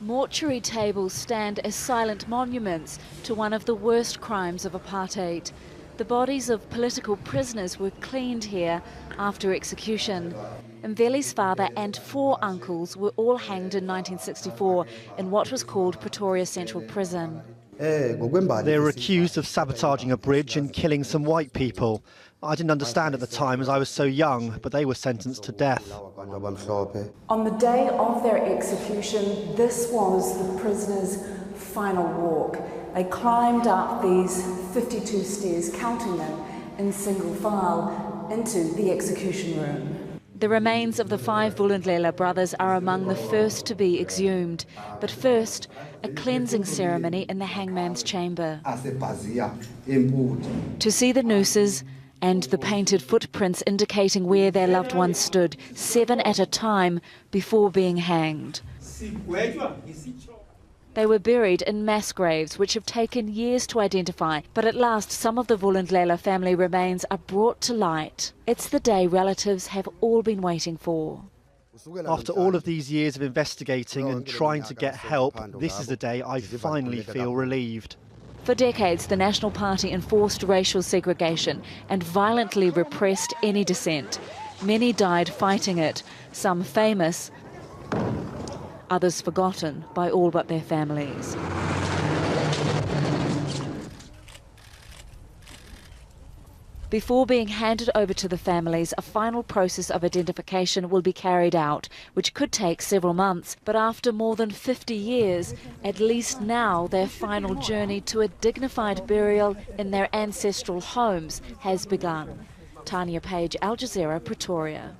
Mortuary tables stand as silent monuments to one of the worst crimes of apartheid. The bodies of political prisoners were cleaned here after execution. Mveli's father and 4 uncles were all hanged in 1964 in what was called Pretoria Central Prison. They were accused of sabotaging a bridge and killing some white people. I didn't understand at the time as I was so young, but they were sentenced to death. On the day of their execution, this was the prisoners' final walk. They climbed up these 52 stairs, counting them in single file, into the execution room. The remains of the 5 Vulindlela brothers are among the first to be exhumed. But first, a cleansing ceremony in the hangman's chamber. To see the nooses and the painted footprints indicating where their loved ones stood, 7 at a time, before being hanged. They were buried in mass graves which have taken years to identify, but at last some of the Vulindlela family remains are brought to light. It's the day relatives have all been waiting for. After all of these years of investigating and trying to get help, this is the day I finally feel relieved. For decades, the National Party enforced racial segregation and violently repressed any dissent. Many died fighting it, some famous, others forgotten by all but their families. Before being handed over to the families, a final process of identification will be carried out, which could take several months. But after more than 50 years, at least now their final journey to a dignified burial in their ancestral homes has begun. Tanya Page, Al Jazeera, Pretoria.